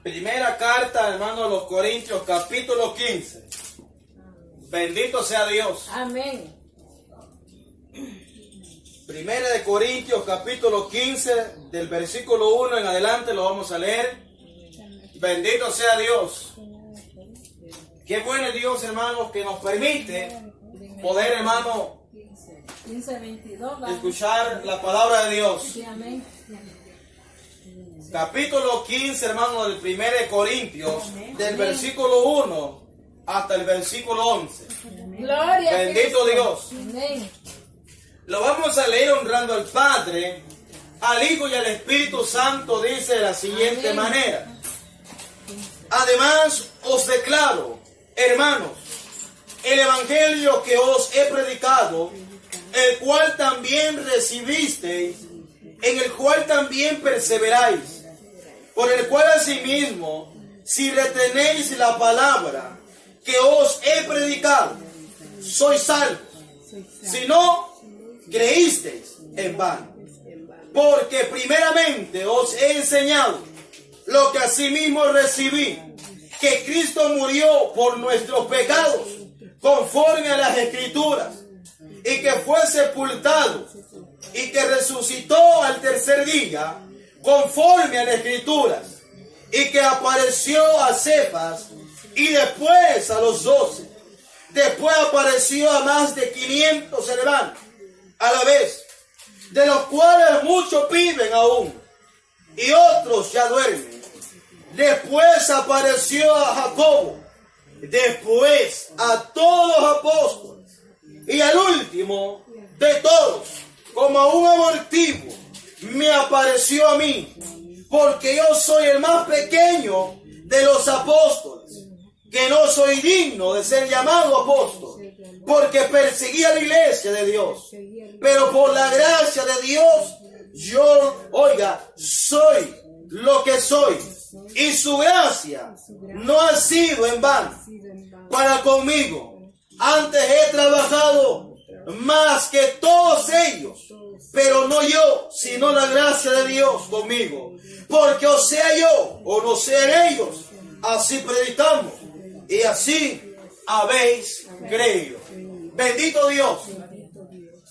Primera carta, hermano, a los Corintios, capítulo 15. Bendito sea Dios. Amén. Primera de Corintios, capítulo 15, del versículo 1 en adelante lo vamos a leer. Bendito sea Dios. Qué bueno es Dios, hermanos, que nos permite poder, hermano, 15, 22. escuchar la palabra de Dios. Sí, amén. Capítulo 15, hermano, del 1 de Corintios, del versículo 1 hasta el versículo 11. Gloria. Bendito Dios. Amén. Lo vamos a leer honrando al Padre, al Hijo y al Espíritu Santo. Dice de la siguiente manera: además os declaro, hermanos, el evangelio que os he predicado, el cual también recibisteis, en el cual también perseveráis, por el cual asimismo, si retenéis la palabra que os he predicado, sois salvos. Si no, creísteis en vano. Porque primeramente os he enseñado lo que asimismo recibí, que Cristo murió por nuestros pecados, conforme a las Escrituras, y que fue sepultado, y que resucitó al tercer día, conforme a las Escrituras, y que apareció a Cefas, y después a los 12. Después apareció a más de 500 hermanos a la vez, de los cuales muchos viven aún, y otros ya duermen. Después apareció a Jacobo, después a todos los apóstoles, y al último de todos, como a un abortivo, me apareció a mí, porque yo soy el más pequeño de los apóstoles, que no soy digno de ser llamado apóstol, porque perseguía la iglesia de Dios. Pero por la gracia de Dios, yo, soy lo que soy. Y su gracia no ha sido en vano para conmigo. Antes he trabajado más que todos ellos, pero no yo, sino la gracia de Dios conmigo. Porque o sea yo o no sean ellos, así predicamos y así habéis creído. Bendito Dios.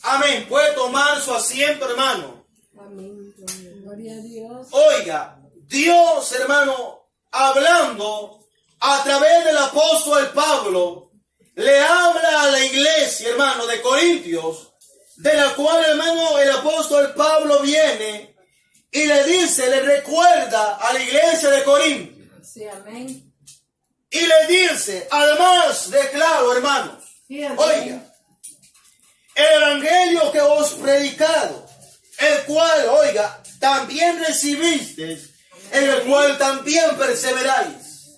Amén. Puede tomar su asiento, hermano. Amén. Gloria a Dios. Oiga, Dios, hermano, hablando a través del apóstol Pablo, le habla a la iglesia, hermano, de Corintios, de la cual, hermano, el apóstol Pablo viene y le dice, le recuerda a la iglesia de Corintios. Sí, amén. Y le dice, además declaro, hermanos, Sí, amén. oiga, el evangelio que os predicado, el cual, también recibisteis, en el cual también perseveráis.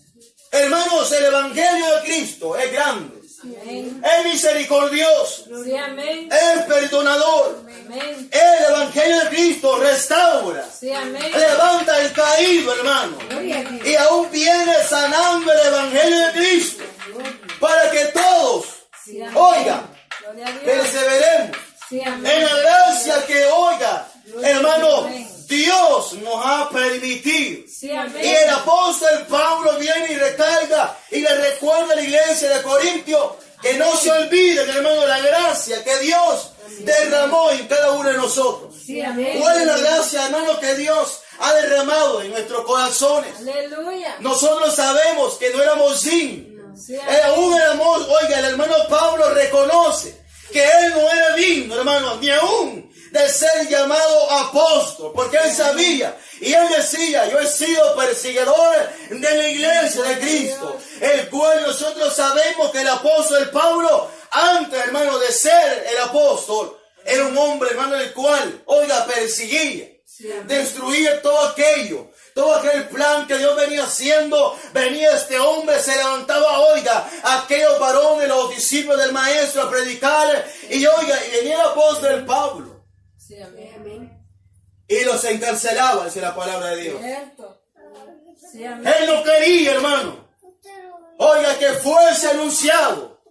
Hermanos, el evangelio de Cristo es grande, Amén. es misericordioso, Gloria, amén. es perdonador. Amén. El evangelio de Cristo restaura, Sí, amén. levanta el caído, hermano. Gloria a Dios. Y aún viene sanando el evangelio de Cristo, para que todos, Sí, amén. Gloria a Dios. perseveremos Sí, amén. en la gracia que, hermano, Amén. Dios nos ha permitido. Sí, amén. Y el apóstol Pablo viene y recarga y le recuerda a la iglesia de Corintios que no se olviden, hermano, la gracia que Dios derramó en cada uno de nosotros. Sí, amén. ¿Cuál es la gracia, hermano, que Dios ha derramado en nuestros corazones? Aleluya. Nosotros sabemos que no éramos dignos. Sí, amén. Aún éramos, el hermano Pablo reconoce que él no era digno, hermano, ni aún de ser llamado apóstol, porque él sabía, y él decía, yo he sido perseguidor de la iglesia de Cristo, el cual nosotros sabemos que el apóstol Pablo, antes, hermano, de ser el apóstol, era un hombre, hermano, el cual, perseguía, destruía todo aquel plan que Dios venía haciendo. Venía este hombre, se levantaba, aquellos varones, los discípulos del maestro a predicar, y venía el apóstol Pablo. Sí, amén. Y los encarcelaba, dice la palabra de Dios. Cierto. Sí, amén. Él no quería, hermano, que fuese anunciado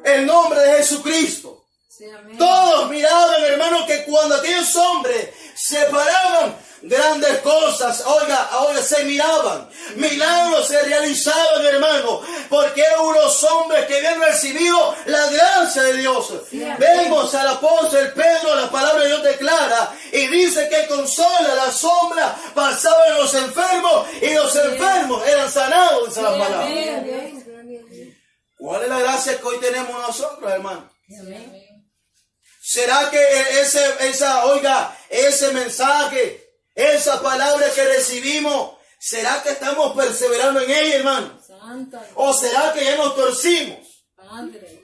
el nombre de Jesucristo. Sí, amén. Todos miraban, hermano, que cuando aquellos hombres se paraban delante grandes cosas, oiga, se miraban. Milagros se realizaban, hermano, porque eran unos hombres que habían recibido la gracia de Dios. Vemos al apóstol Pedro, la palabra de Dios declara, y dice que con sola la sombra pasaban los enfermos, y los enfermos eran sanados, dice la palabra. ¿Cuál es la gracia que hoy tenemos nosotros, hermano? ¿Será que ese mensaje, esa palabra que recibimos, será que estamos perseverando en ella, hermano? ¿O será que ya nos torcimos?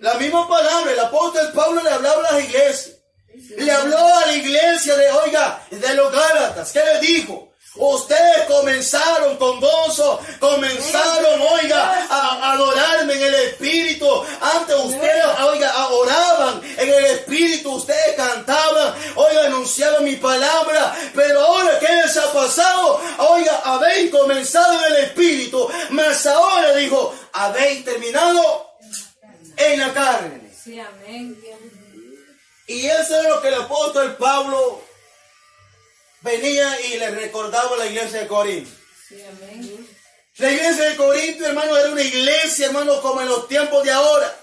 La misma palabra, el apóstol Pablo le hablaba a las iglesias. Le habló a la iglesia de los Gálatas. ¿Qué le dijo? Ustedes comenzaron con gozo, comenzaron, a adorarme en el Espíritu. Antes ustedes, oraban en el Espíritu, ustedes cantaban, anunciaban mi palabra. Pero ahora, ¿qué les ha pasado? Habéis comenzado en el Espíritu, mas ahora, dijo, habéis terminado en la carne. Sí, amén. Y eso es lo que el apóstol Pablo venía y le recordaba a la iglesia de Corinto. Sí, amén. La iglesia de Corinto, hermano, era una iglesia, hermano, como en los tiempos de ahora.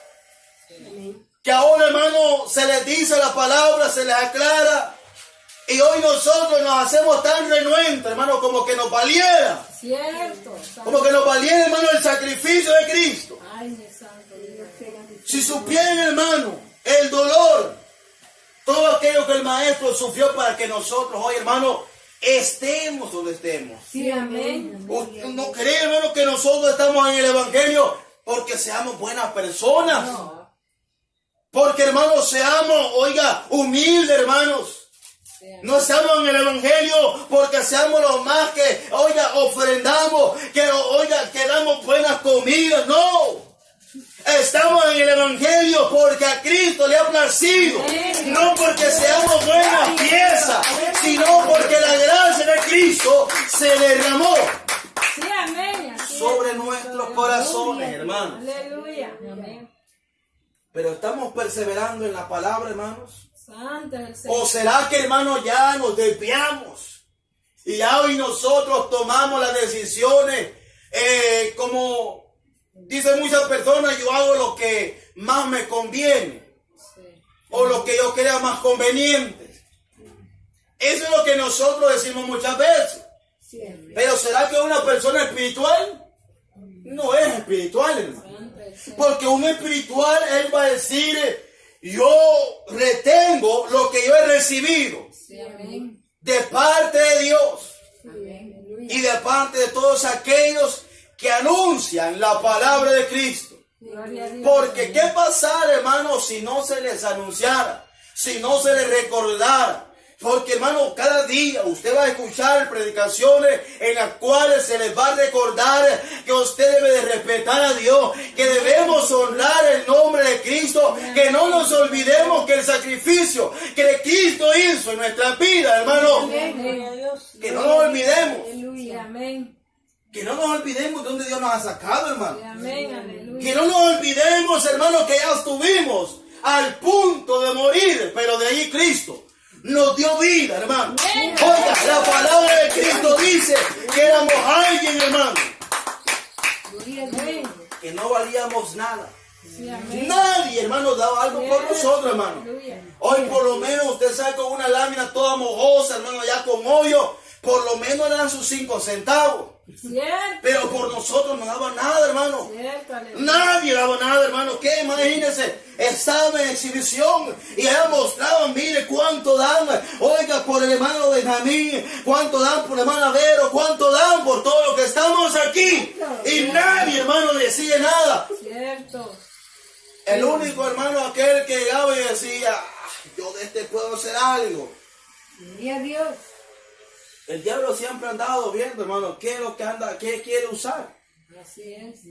Sí. Que ahora, hermano, se les dice la palabra, se les aclara. Y hoy nosotros nos hacemos tan renuentes, hermano, como que nos valiera. Cierto. Como que nos valiera, hermano, el sacrificio de Cristo. Ay, mi santo Dios. Si supieran, hermano, el dolor, todo aquello que el Maestro sufrió para que nosotros hoy, hermano, estemos donde estemos. Sí, amén. ¿No cree, hermano, que nosotros estamos en el Evangelio porque seamos buenas personas? No. Porque, hermanos, seamos, humildes, hermanos. Sí, no estamos en el Evangelio porque seamos los más que, ofrendamos, que damos buenas comidas. No. Estamos en el Evangelio porque a Cristo le ha placido, no porque seamos buenas piezas, sino porque la gracia de Cristo se derramó sobre nuestros corazones, hermanos. Aleluya. Amén. Pero estamos perseverando en la palabra, hermanos. Santo es el Señor. ¿O será que, hermanos, ya nos desviamos y ya hoy nosotros tomamos las decisiones como dicen muchas personas, yo hago lo que más me conviene, o lo que yo crea más conveniente? Eso es lo que nosotros decimos muchas veces. Pero ¿será que una persona espiritual? No es espiritual, hermano. Porque un espiritual, él va a decir, yo retengo lo que yo he recibido de parte de Dios y de parte de todos aquellos que anuncian la palabra de Cristo. Porque ¿qué pasara, hermano, si no se les anunciara? Si no se les recordara. Porque, hermano, cada día usted va a escuchar predicaciones en las cuales se les va a recordar que usted debe de respetar a Dios, que debemos honrar el nombre de Cristo, que no nos olvidemos que el sacrificio que Cristo hizo en nuestra vida, hermano, que no nos olvidemos. Que no nos olvidemos de donde Dios nos ha sacado, hermano. Que no nos olvidemos, hermano, que ya estuvimos al punto de morir, pero de ahí Cristo nos dio vida, hermano. Oiga, la palabra de Cristo dice que éramos alguien, hermano, que no valíamos nada. Nadie, hermano, daba algo por nosotros, hermano. Hoy por lo menos usted sale con una lámina toda mojosa, hermano, ya con hoyo. Por lo menos eran sus 5 centavos. Pero por nosotros no daba nada, hermano. Nadie daba nada, hermano. ¿Qué? Imagínense, estaba en exhibición y ya mostraban, mire cuánto dan, por el hermano Benjamín, cuánto dan por el hermano Vero, cuánto dan por todo lo que estamos aquí. Y nadie, hermano, decía nada. El único, hermano, aquel que llegaba y decía, yo de este puedo hacer algo. Dios. El diablo siempre ha andado viendo, hermano, qué es lo que anda, qué quiere usar. Así es.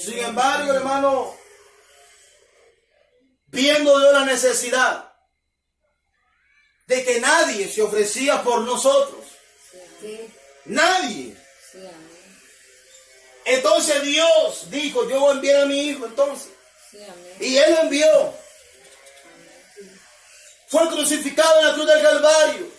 Sin embargo, hermano, viendo de la necesidad de que nadie se ofrecía por nosotros. Nadie. Entonces Dios dijo, yo voy a enviar a mi hijo entonces. Y él lo envió. Fue crucificado en la cruz del Calvario.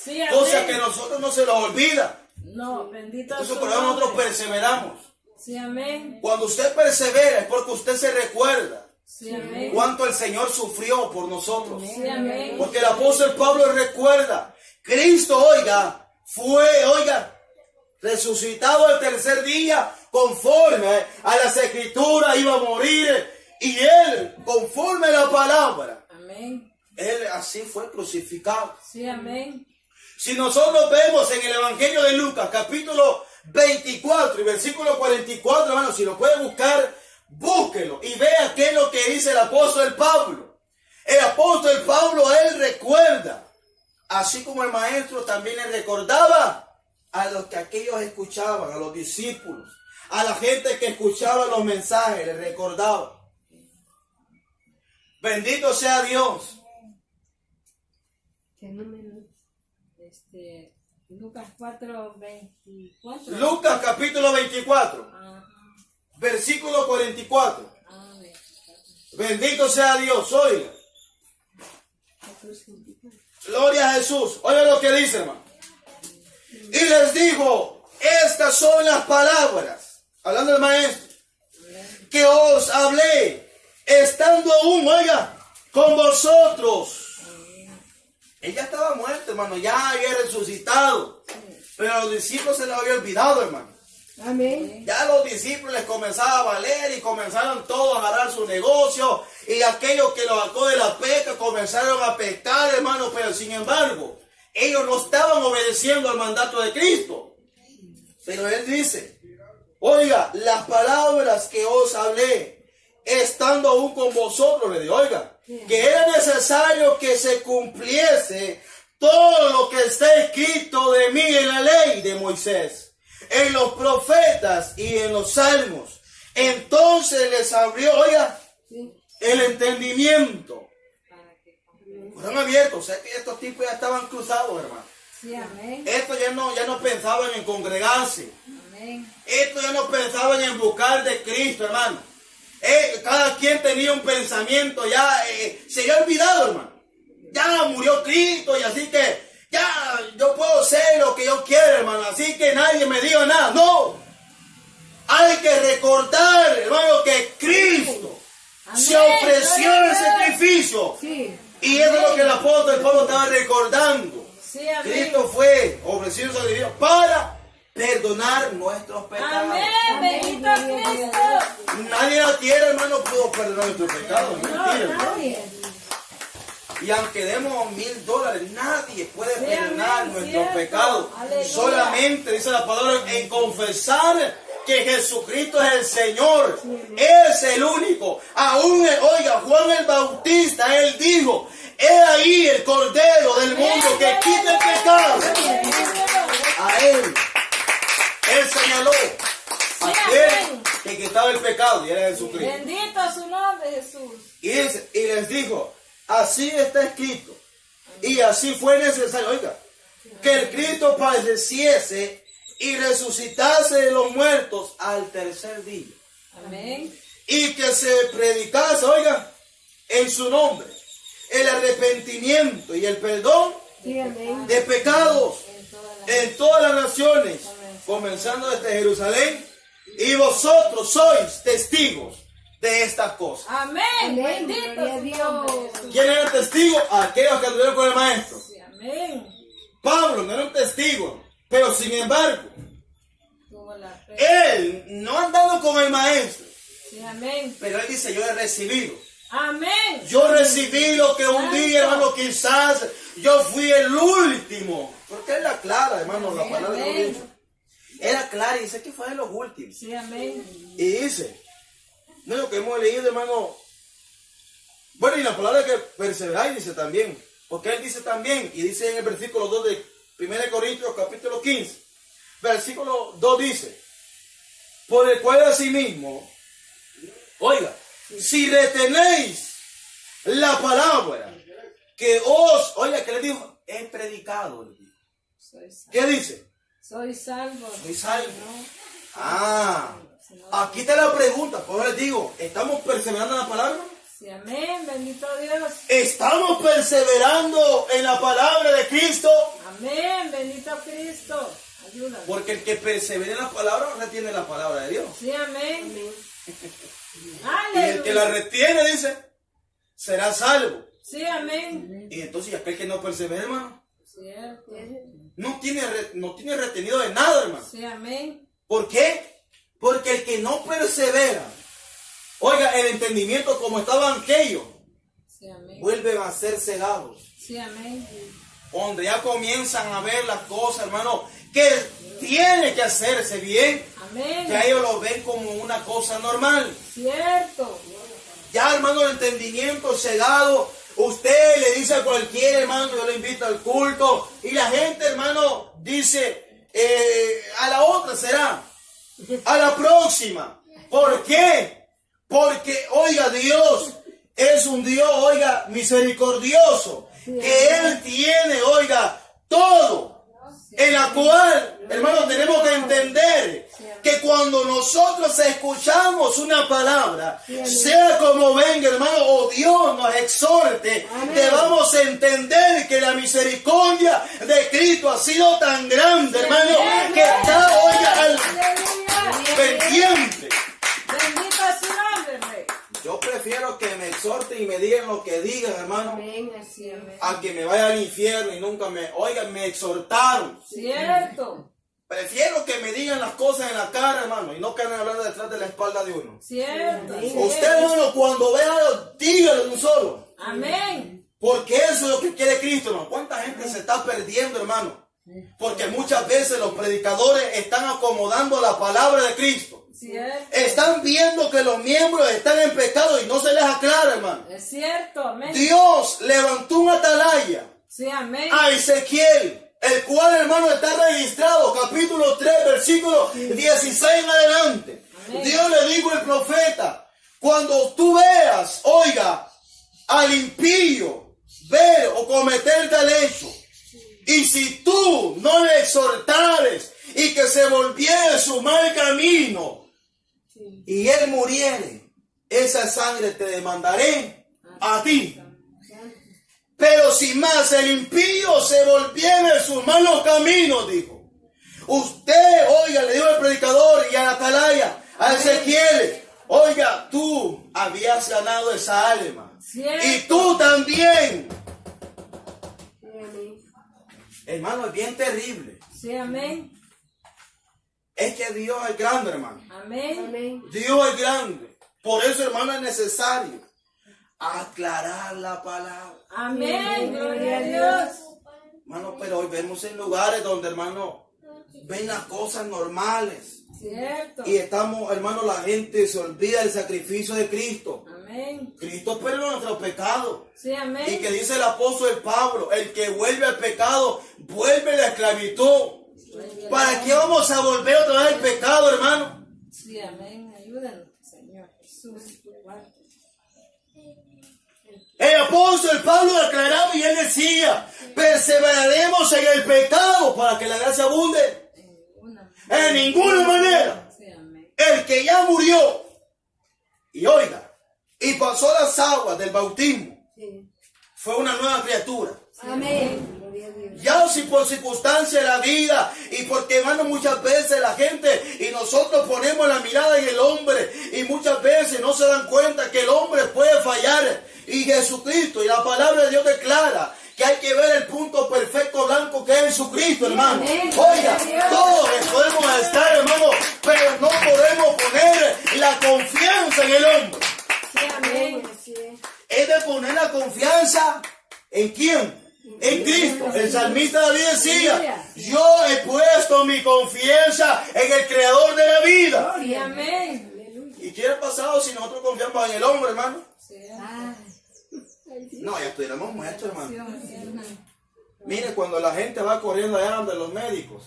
Sí, Cosa amén. que a nosotros no se nos olvida. No, bendito Entonces su por eso nosotros nombre. perseveramos. Sí, amén. Cuando usted persevera es porque usted se recuerda Sí, amén. cuánto el Señor sufrió por nosotros. Sí, amén. Porque el apóstol Pablo recuerda, Cristo, fue, resucitado al tercer día conforme a las escrituras, iba a morir. Y él, conforme a la palabra, Amén. él así fue crucificado. Sí, amén. Si nosotros vemos en el Evangelio de Lucas, capítulo 24 y versículo 44, hermano, si lo puede buscar, búsquelo y vea qué es lo que dice el apóstol Pablo. El apóstol Pablo, él recuerda, así como el maestro también le recordaba a los que aquellos escuchaban, a los discípulos, a la gente que escuchaba los mensajes, le recordaba. Bendito sea Dios. ¿Qué número? Lucas 4:24. Lucas capítulo 24, Ajá. versículo 44. Amén. Bendito sea Dios, oiga. Gloria a Jesús. Oiga lo que dice, hermano. Y les dijo, estas son las palabras, hablando del maestro, que os hablé, estando aún, con vosotros. Ella estaba muerta, hermano, ya había resucitado. Pero a los discípulos se les había olvidado, hermano. Amén. Ya los discípulos les comenzaba a valer y comenzaron todos a agarrar su negocio. Y aquellos que los sacó de la peca comenzaron a pecar, hermano. Pero sin embargo, ellos no estaban obedeciendo al mandato de Cristo. Pero él dice, oiga, las palabras que os hablé, estando aún con vosotros, le digo, que era necesario que se cumpliese todo lo que está escrito de mí en la ley de Moisés, en los profetas y en los salmos. Entonces les abrió, el entendimiento. Fueron abiertos, o sea que estos tipos ya estaban cruzados, hermano. Sí, amén. Estos ya no pensaban en congregarse. Amén. Estos ya no pensaban en buscar de Cristo, hermano. Cada quien tenía un pensamiento, se había olvidado, hermano. Ya murió Cristo y así que ya yo puedo ser lo que yo quiera, hermano. Así que nadie me diga nada. No. Hay que recordar, hermano, que Cristo se ofreció en sacrificio. Sí. Y eso es lo que el apóstol Pablo estaba recordando. Sí, amén. Cristo fue ofrecido en sacrificio para perdonar nuestros pecados. Amén. Bendito Cristo. Nadie en la tierra, hermano, pudo perdonar nuestros pecados. Mentira. Nadie. Y aunque demos $1000, nadie puede Sí, perdonar amén, nuestros cierto. pecados. Aleluya. Solamente, dice la palabra, en confesar que Jesucristo es el Señor. Es el único. Aún, Juan el Bautista, él dijo, he ahí el Cordero del mundo que quita el pecado. A él señaló aquel que quitaba el pecado y era Jesucristo. Bendito su nombre, Jesús. Y les dijo, así está escrito, y así fue necesario, que el Cristo padeciese y resucitase de los muertos al tercer día. Amén. Y que se predicase, en su nombre, el arrepentimiento y el perdón Sí, amén. de pecados en todas las naciones, comenzando desde Jerusalén, y vosotros sois testigos de estas cosas. Amén. Bendito su nombre, Jesús. ¿Quién era testigo? Aquellos que anduvieron con el maestro. Sí, amén. Pablo no era un testigo, pero sin embargo, Tuvo la fe. él no andaba con el maestro, Sí, amén. pero él dice, yo he recibido. Amén. Yo recibí lo que un día, hermano, quizás yo fui el último. Porque era clara, hermano, la palabra que lo dice. Era clara y dice que fue de los últimos. Sí, amén. Y dice, no es lo que hemos leído, hermano. Bueno, y la palabra que perseveráis dice también. Porque él dice también, y dice en el versículo 2 de 1 Corintios capítulo 15. Versículo 2 dice, por el cual asimismo, si retenéis la palabra que que le dijo, he predicado. Soy salvo. ¿Qué dice? Soy salvo. Soy salvo. No. Aquí está la pregunta, pues les digo, ¿estamos perseverando en la palabra? Sí, amén. Bendito Dios. ¿Estamos perseverando en la palabra de Cristo? Amén. Bendito Cristo. Ayúdanos. Porque el que persevera en la palabra retiene la palabra de Dios. Sí, amén. Y el que la retiene, dice, será salvo. Sí, amén. Y entonces, aquel que no persevera, hermano, Cierto. no tiene retenido de nada, hermano. Sí, amén. ¿Por qué? Porque el que no persevera, oiga, el entendimiento como estaban aquellos, Sí, amén. vuelven a ser cegados. Sí, amén. Donde ya comienzan a ver las cosas, hermano, que tiene que hacerse bien, Amén. que ellos lo ven como una cosa normal. Cierto. Ya, hermano, el entendimiento cegado, usted le dice a cualquier hermano, yo le invito al culto, y la gente, hermano, dice, a la otra será, a la próxima. ¿Por qué? Porque, oiga, Dios es un Dios, oiga, misericordioso, que Él tiene, oiga, todo. En la cual, hermano, tenemos que entender que cuando nosotros escuchamos una palabra, sea como venga, hermano, o Dios nos exhorte, debamos entender que la misericordia de Cristo ha sido tan grande, hermano, que está, oiga, al pendiente. Bendito es su nombre, Rey. Yo prefiero que me exhorten y me digan lo que digan, hermano, Amén. Así, amén. a que me vaya al infierno y nunca me, oigan, me exhortaron. Cierto. Prefiero que me digan las cosas en la cara, hermano, y no que anden hablando detrás de la espalda de uno. Cierto. Usted, hermano, cuando vea algo, dígale de un solo. Amén. Porque eso es lo que quiere Cristo, hermano. ¿Cuánta gente se está perdiendo, hermano? Porque muchas veces los predicadores están acomodando la palabra de Cristo. Cierto. Están viendo que los miembros están en pecado y no se les aclara, hermano. Es cierto. Amén. Dios levantó un atalaya Sí, amén. a Ezequiel, el cual, hermano, está registrado, capítulo 3, versículo 16 en adelante. Amén. Dios le dijo al profeta, cuando tú veas, oiga, al impío ver o cometer tal hecho, y si tú no le exhortares y que se volviera de su mal camino, y él muriere, esa sangre te demandaré a ti. Pero si más el impío se volviera de sus malos caminos, dijo. Usted, oiga, le dijo al predicador y a la atalaya, a Ezequiel, oiga, tú habías ganado esa alma. Cierto. Y tú también. Hermano, es bien terrible. Sí, amén. Es que Dios es grande, hermano. Amén. Dios es grande. Por eso, hermano, es necesario aclarar la palabra. Amén. Gloria a Dios. Hermano, pero hoy vemos en lugares donde, hermano, ven las cosas normales. Cierto. Y estamos, hermano, la gente se olvida del sacrificio de Cristo. Amén. Cristo perdona nuestros pecados. Sí, amén. Y que dice el apóstol Pablo, el que vuelve al pecado, vuelve a la esclavitud. ¿Para qué vamos a volver otra vez al pecado, hermano? Sí, amén. Ayúdanos, Señor Jesús. El apóstol Pablo declaraba y él decía, perseveraremos en el pecado para que la gracia abunde. En ninguna manera. Sí, amén. El que ya murió, y oiga, y pasó las aguas del bautismo, fue una nueva criatura. Amén. Ya si por circunstancia de la vida y porque, hermano, muchas veces la gente y nosotros ponemos la mirada en el hombre y muchas veces no se dan cuenta que el hombre puede fallar y Jesucristo y la palabra de Dios declara que hay que ver el punto perfecto blanco que es Jesucristo, hermano. Oiga, todos podemos estar, hermano, pero no podemos poner la confianza en el hombre. Sí, amén. Es de poner la confianza ¿en quién? En Cristo. El salmista David decía, yo he puesto mi confianza en el creador de la vida. Sí, amén. ¿Y qué ha pasado si nosotros confiamos en el hombre, hermano? Sí, No, ya estuviéramos muertos, hermano. Mire, cuando la gente va corriendo allá donde los médicos,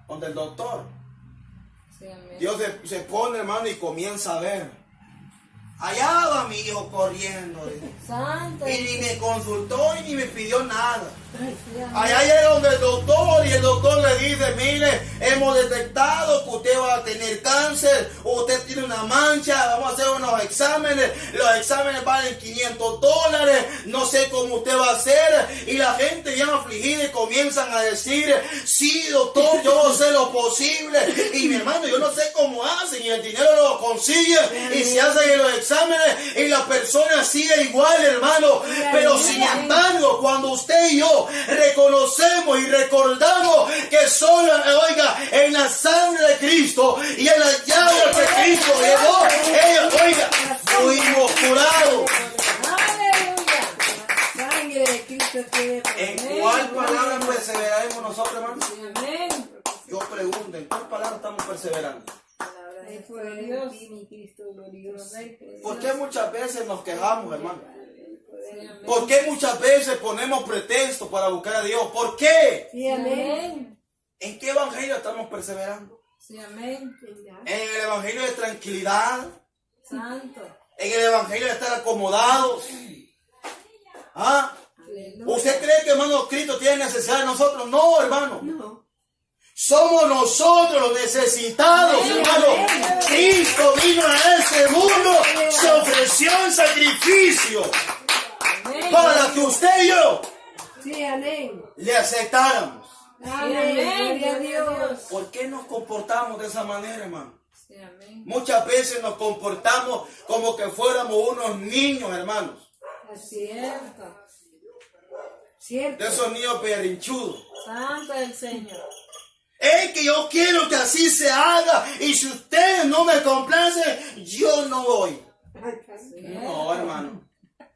donde el doctor, sí, amén. Dios se pone, hermano, y comienza a ver. Allá va mi hijo corriendo. Santo. Y ni me consultó y ni me pidió nada. Sí, amén. Allá llega donde el doctor y el doctor le dice, mire, hemos detectado que usted va a tener cáncer, o usted tiene una mancha, vamos a hacer unos exámenes, los exámenes valen $500, no sé cómo usted va a hacer, y la gente bien afligida y comienzan a decir, sí doctor, yo voy a hacer lo posible, y mi hermano, yo no sé cómo hacen, y el dinero lo consiguen, y se hacen los exámenes, y la persona sigue igual, hermano, pero sin embargo, cuando usted y yo reconocemos y recordamos que solo, oiga, en la sangre de Cristo y en las llagas que Cristo llevó, oiga, fuimos curados. Aleluya. Sangre de Cristo tiene ¿En poder. cuál palabra perseveraremos nosotros, hermano? Amén. Yo pregunto, ¿en cuál palabra estamos perseverando? El poder de Dios. Mi Cristo glorioso. ¿Por qué muchas veces nos quejamos, hermano? Sí, amén. ¿Por qué muchas veces ponemos pretextos para buscar a Dios? ¿Por qué? Sí, amén. ¿En qué evangelio estamos perseverando? Sí, amén. ¿En el evangelio de tranquilidad? Santo. ¿En el evangelio de estar acomodados? ¿Ah? Aleluya. ¿Usted cree que, hermano, Cristo tiene necesidad de nosotros? No, hermano. No. Somos nosotros los necesitados, hermano. Cristo vino a este mundo, se ofreció en sacrificio Amén. para que usted y yo Sí, amén. le aceptáramos. Amén. Gloria a Dios. ¿Por qué nos comportamos de esa manera, hermano? Sí, amén. Muchas veces nos comportamos como que fuéramos unos niños, hermanos. Cierto. De esos niños berrinchudos. Santo el Señor. Es que yo quiero que así se haga. Y si ustedes no me complacen, yo no voy. No, hermano.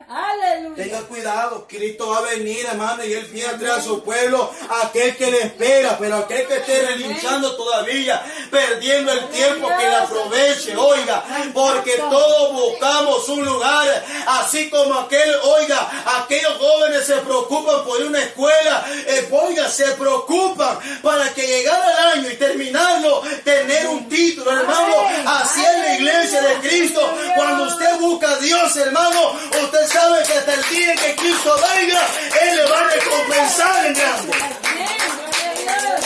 Aleluya. Tenga cuidado, Cristo va a venir, hermano, y Él viene a traer a su pueblo, aquel que le espera, pero aquel que esté relinchando todavía, perdiendo el tiempo, que le aproveche, oiga, porque todos buscamos un lugar, así como aquellos jóvenes se preocupan por una escuela, oiga, se preocupan para que llegara el año y terminarlo, tener un título, hermano, así es la iglesia de Cristo. Cuando usted busca a Dios, hermano, usted sabe que hasta el día en que Cristo venga, Él le va a recompensar en grande. Amén. Gloria a Dios.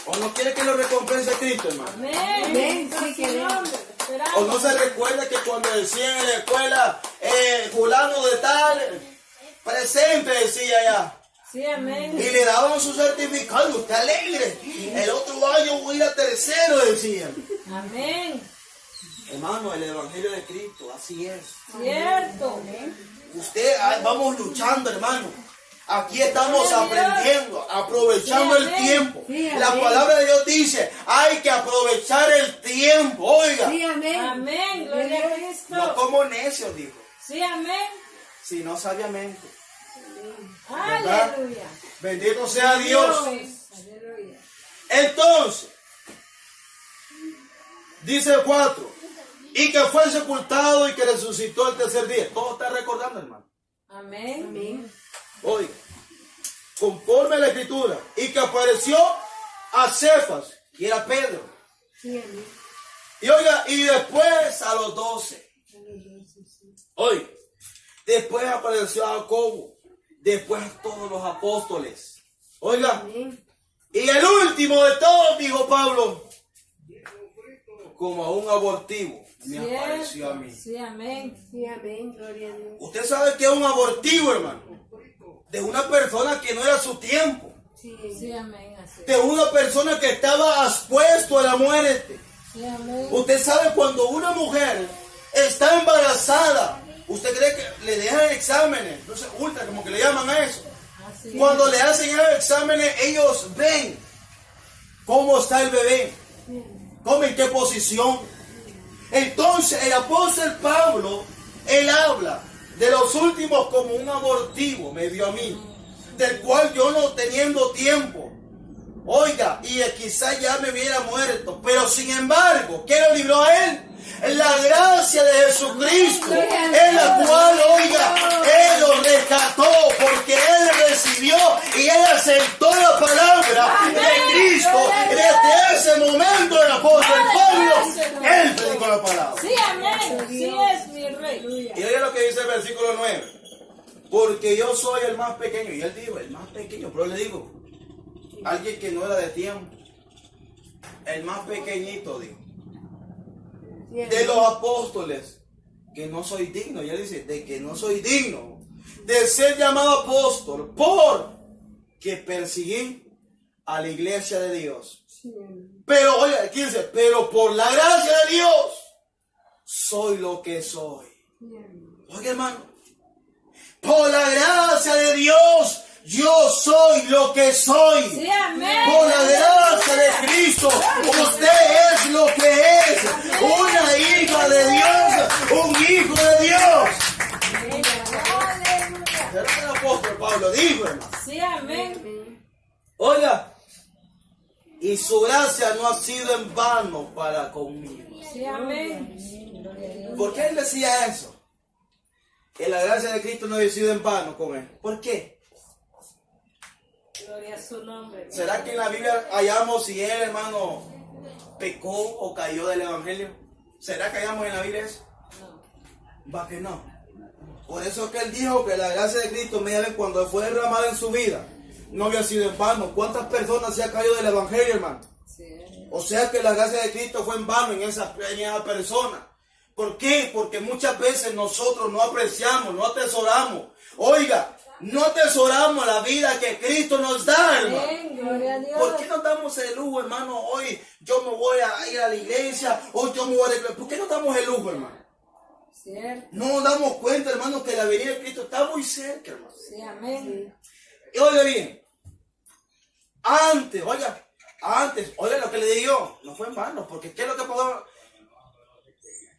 ¿O no quiere que lo recompense Cristo, hermano? Amén. Sí, queremos. ¿O no se recuerda que cuando decían en la escuela, fulano de tal, presente, decía ya? Sí, amén. Y le daban su certificado, usted alegre. El otro año voy a ir a tercero, decían. Amén. Hermano, el evangelio de Cristo, así es. Cierto. Vamos luchando, hermano. Aquí estamos aprendiendo, aprovechando el tiempo. La palabra de Dios dice, hay que aprovechar el tiempo, oiga. Sí, amén. Amén. Gloria a Cristo. No como necios, dijo, Sí, amén. sino sabiamente. ¿Verdad? Aleluya. Bendito sea Dios. Aleluya. Entonces, dice el 4, y que fue sepultado y que resucitó el tercer día. Todo está recordando, hermano. Amén. Amén. Oiga, conforme a la escritura, y que apareció a Cefas, y era Pedro. Sí, amén. Y oiga, y después a los 12. Oiga, después apareció a Jacobo, después a todos los apóstoles. Oiga, Amén. y el último de todos, dijo Pablo, como a un abortivo, me apareció a mí. Sí, amén. Sí, amén. Gloria a Dios. Usted sabe que es un abortivo, hermano, de una persona que no era su tiempo, Sí, amén. Así. de una persona que estaba expuesto a la muerte. Sí, amén. Usted sabe cuando una mujer está embarazada, usted cree que le dejan exámenes, no sé, ultra, como que le llaman a eso. Así. Cuando le hacen esos exámenes, ellos ven cómo está el bebé, cómo en qué posición. Entonces el apóstol Pablo, él habla de los últimos como un abortivo, me dio a mí, del cual yo no teniendo tiempo, oiga, y quizás ya me hubiera muerto, pero sin embargo, ¿qué lo libró a él? La gracia de Jesucristo, en la cual, oiga, Él lo rescató, porque Él recibió y Él aceptó la palabra de Cristo. Desde ese momento el apóstol Pablo, Él predicó la palabra. Sí, amén. Sí es mi rey. Y oiga lo que dice el versículo 9. Porque yo soy el más pequeño. Y él dijo, el más pequeño, pero le digo, alguien que no era de tiempo. el más pequeñito, dijo, Sí, de los apóstoles, que no soy digno, y él dice, de que no soy digno de ser llamado apóstol, porque perseguí a la iglesia de Dios. sí, Pero, oye, aquí dice, pero por la gracia de Dios, soy lo que soy. Oye, hermano, por la gracia de Dios, yo soy lo que soy. sí, amén. Por la gracia de Cristo, usted es lo que es. Una hija de Dios, un hijo de Dios. ¿Será que el apóstol Pablo dijo, hermano? Sí, amén. Oiga, y su gracia no ha sido en vano para conmigo. Sí, amén. ¿Por qué él decía eso? Que la gracia de Cristo no había sido en vano con él. ¿Por qué? Gloria a su nombre. ¿Será que en la Biblia hallamos si él, hermano, pecó o cayó del Evangelio? ¿Será que hallamos en la Biblia eso? Va que no. Por eso es que él dijo que la gracia de Cristo, mediante cuando fue derramada en su vida, no había sido en vano. ¿Cuántas personas se han caído del Evangelio, hermano? O sea que la gracia de Cristo fue en vano en esa persona. ¿Por qué? Porque muchas veces nosotros no apreciamos, no atesoramos. Oiga, no atesoramos la vida que Cristo nos da, hermano. Amén, gloria a Dios. ¿Por qué nos damos el lujo, hermano? Hoy yo me voy a ir a la iglesia, hoy yo me voy a declarar. ¿Por qué nos damos el lujo, hermano? Cierto. No nos damos cuenta, hermano, que la venida de Cristo está muy cerca, hermano. Sí, amén. Y oiga bien, antes lo que le digo, no fue en vano, porque ¿qué es lo que podemos?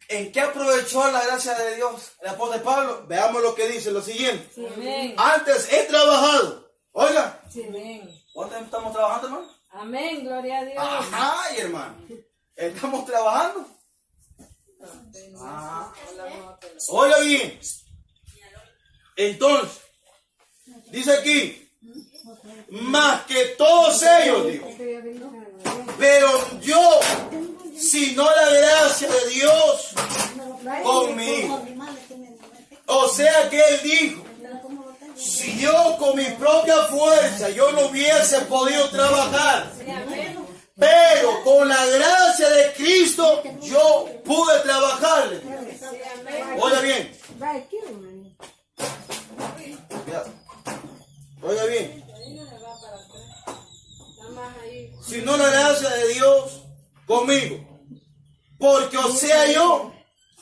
¿En qué aprovechó la gracia de Dios el apóstol Pablo? Veamos lo que dice, lo siguiente. Sí, amén. Antes he trabajado. Oiga, Sí, amén. ¿cuánto estamos trabajando, hermano? Amén, gloria a Dios. Ajá, hermano. Estamos trabajando. Ah. Oiga bien. Entonces, dice aquí, más que todos ellos, digo. Pero yo, si no la gracia de Dios conmigo. O sea que él dijo, si yo con mi propia fuerza yo no hubiese podido trabajar, Sí, amén. pero con la gracia de Cristo yo pude trabajarle. Sí, amén. Oiga bien, cuidado. Oiga bien, Nada más ahí. si no la gracia de Dios conmigo, porque o sea yo,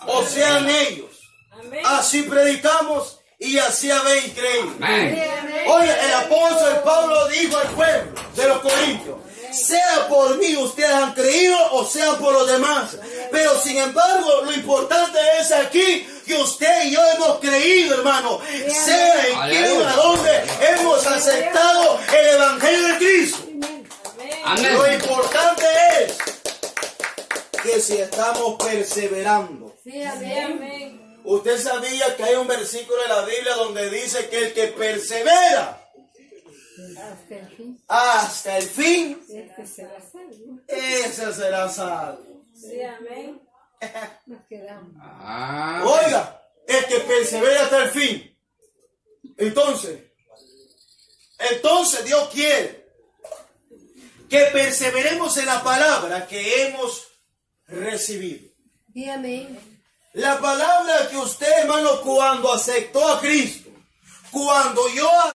o sean ellos, Amén. así predicamos y así habéis creído. Sí, amén. Oye, el apóstol Pablo dijo al pueblo de los Corintios, sea por mí ustedes han creído o sea por los demás. Pero sin embargo, lo importante es aquí que usted y yo hemos creído, hermano. Sea en quién, a dónde hemos aceptado el Evangelio de Cristo. Amén. Lo importante es que si estamos perseverando. Sí, amén. Usted sabía que hay un versículo de la Biblia donde dice que el que persevera Hasta el fin. hasta el fin, Este será salvo. ese será salvo. Sí, amén. Nos quedamos. Oiga, el que persevera hasta el fin. Entonces Dios quiere que perseveremos en la palabra que hemos recibido. Sí, amén. La palabra que usted, hermano, cuando aceptó a Cristo, cuando yo